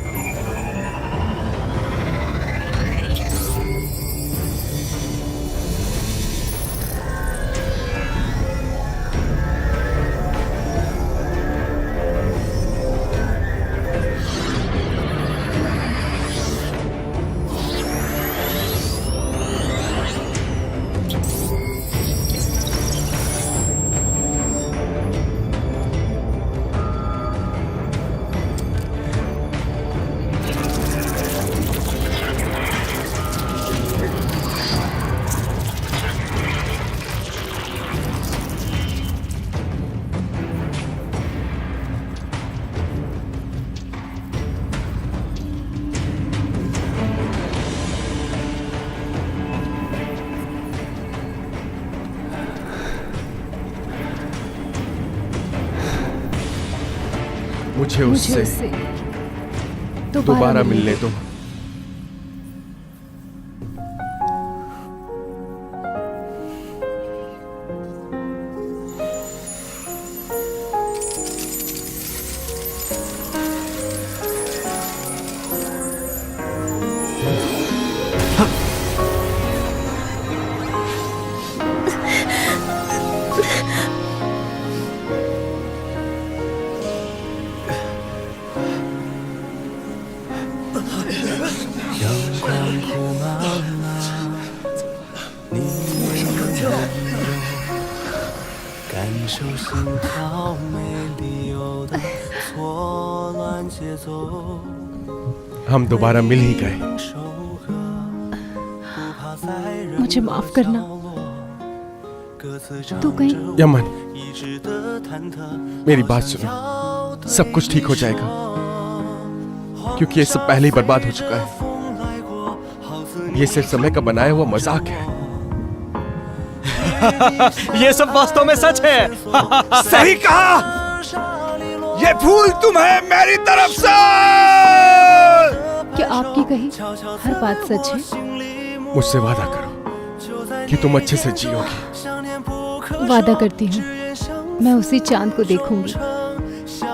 मुझे मुझे उससे उससे दोबारा मिलने दो। हम दोबारा मिल ही गए। मुझे माफ करना। तू कहीं यमन, मेरी बात सुनो, सब कुछ ठीक हो जाएगा, क्योंकि ये सब पहले ही बर्बाद हो चुका है। ये सिर्फ समय का बनाया हुआ मजाक है। ये सब वास्तव में सच है। सही कहा। ये फूल तुम्हें मेरी तरफ से। क्या आपकी कही हर बात सच है? मुझसे वादा करो कि तुम अच्छे से जियोगी। वादा करती हूँ, मैं उसी चांद को देखूंगी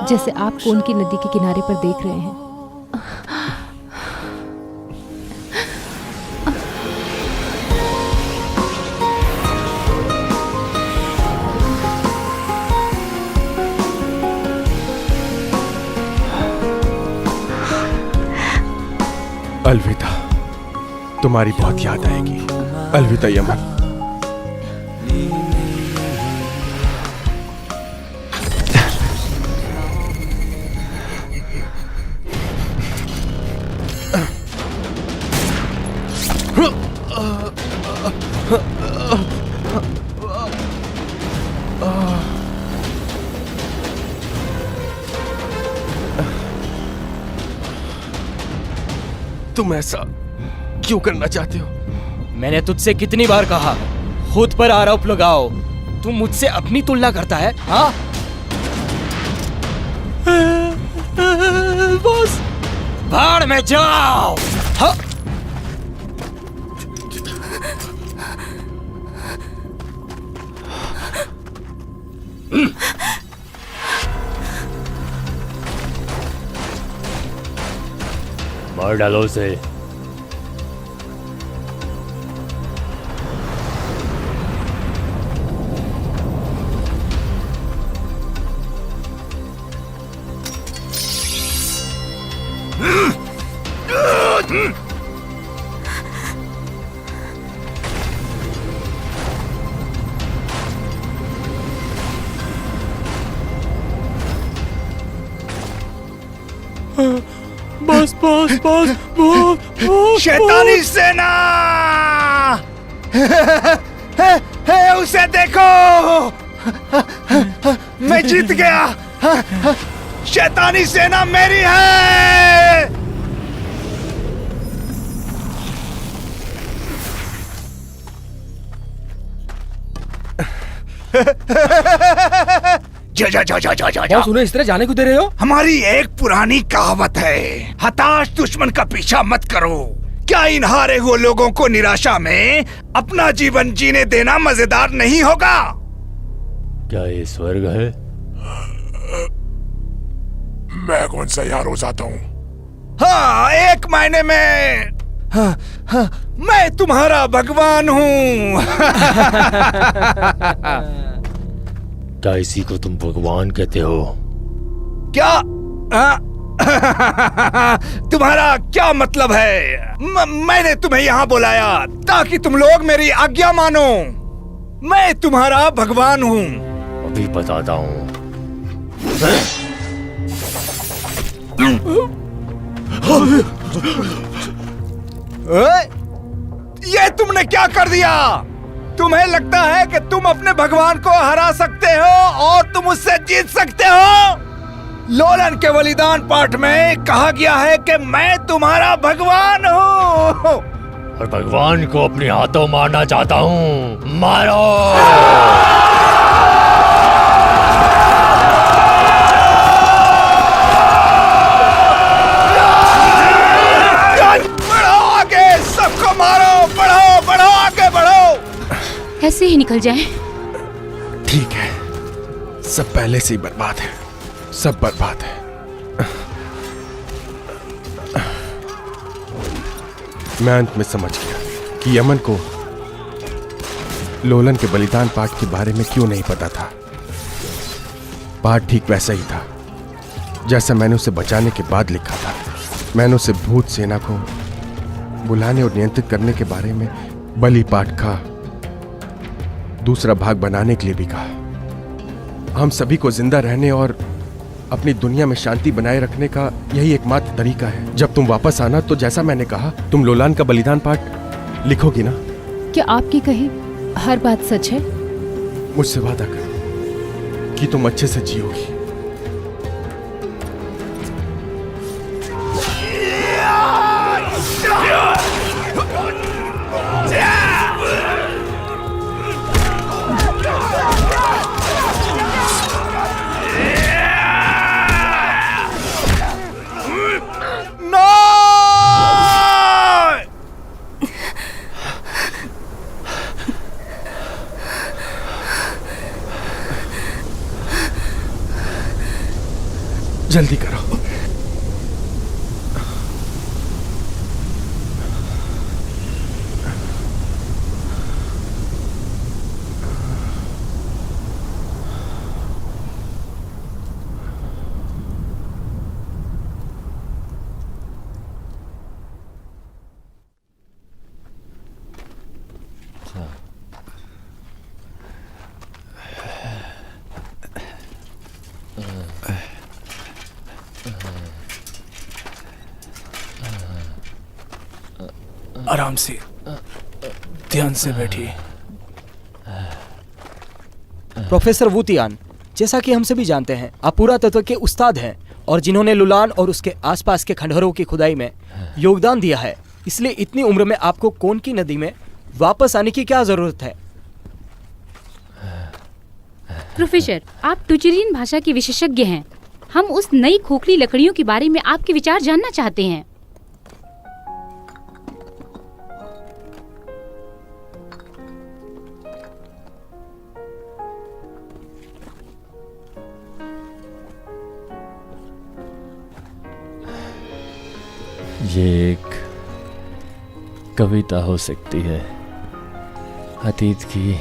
जैसे आप कोन की नदी के किनारे पर देख रहे हैं। अलविदा, तुम्हारी बहुत याद आएगी। अलविदा यमन। तुम ऐसा क्यों करना चाहते हो? मैंने तुझसे कितनी बार कहा, खुद पर आरोप लगाओ। तू मुझसे अपनी तुलना करता है, हाँ? बस भाड़ में जाओ। हाँ? मार डालो उसे। बस बस बस शैतानी सेना। है उसे देखो, मैं जीत गया। शैतानी सेना मेरी है। बॉस, उन्हें इस तरह जाने को दे रहे हो? हमारी एक पुरानी कहावत है, हताश दुश्मन का पीछा मत करो। क्या इन हारे हुए लोगों को निराशा में अपना जीवन जीने देना मजेदार नहीं होगा? क्या ये स्वर्ग है? मैं कौन सा यार हो जाता हूँ? हाँ, एक मायने में हाँ, मैं तुम्हारा भगवान हूँ। क्या इसी को तुम भगवान कहते हो? क्या तुम्हारा क्या मतलब है? मैंने तुम्हें यहाँ बुलाया ताकि तुम लोग मेरी आज्ञा मानो। मैं तुम्हारा भगवान हूँ। अभी बताता हूँ। ये तुमने क्या कर दिया? तुम्हें लगता है कि तुम अपने भगवान को हरा सकते हो और तुम उससे जीत सकते हो? लोलन के बलिदान पाठ में कहा गया है कि मैं तुम्हारा भगवान हूँ और भगवान को अपने हाथों मारना चाहता हूँ। मारो! निकल जाएं। ठीक है, सब पहले से ही बर्बाद है, सब बर्बाद है। मैं अंत में समझ गया कि यमन को लोलन के बलिदान पाठ के बारे में क्यों नहीं पता था। पाठ ठीक वैसा ही था जैसा मैंने उसे बचाने के बाद लिखा था। मैंने उसे भूत सेना को बुलाने और नियंत्रित करने के बारे में बलि पाठ का दूसरा भाग बनाने के लिए भी कहा। हम सभी को जिंदा रहने और अपनी दुनिया में शांति बनाए रखने का यही एकमात्र तरीका है। जब तुम वापस आना तो जैसा मैंने कहा, तुम लोलान का बलिदान पाठ लिखोगी ना? क्या आपकी कही हर बात सच है? मुझसे वादा करो कि तुम अच्छे से जियोगी। जल्दी करो। आराम से, ध्यान से बैठिए। प्रोफेसर वू तियान, जैसा कि हम सभी जानते हैं, आप पुरातत्व के उस्ताद हैं और जिन्होंने लुलान और उसके आसपास के खंडहरों की खुदाई में योगदान दिया है। इसलिए इतनी उम्र में आपको कोन की नदी में वापस आने की क्या जरूरत है? प्रोफेसर, आप टुचरीन भाषा के विशेषज्ञ हैं। हम उस नई खोखली लकड़ियों के बारे में आपके विचार जानना चाहते हैं। ये एक कविता हो सकती है अतीत की।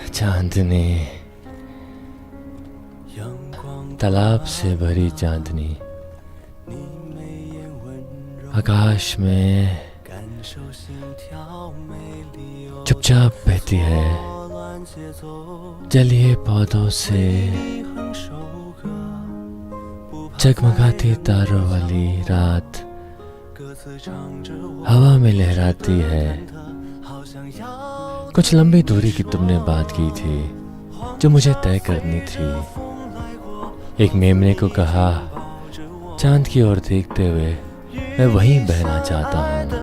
चांदनी, तालाब से भरी चांदनी आकाश में चुपचाप बहती है। जलीय पौधों से जगमगाती तारों वाली रात हवा में लहराती है। कुछ लंबी दूरी की तुमने बात की थी जो मुझे तय करनी थी। एक मेमने को कहा, चांद की ओर देखते हुए मैं वहीं बहना चाहता हूँ।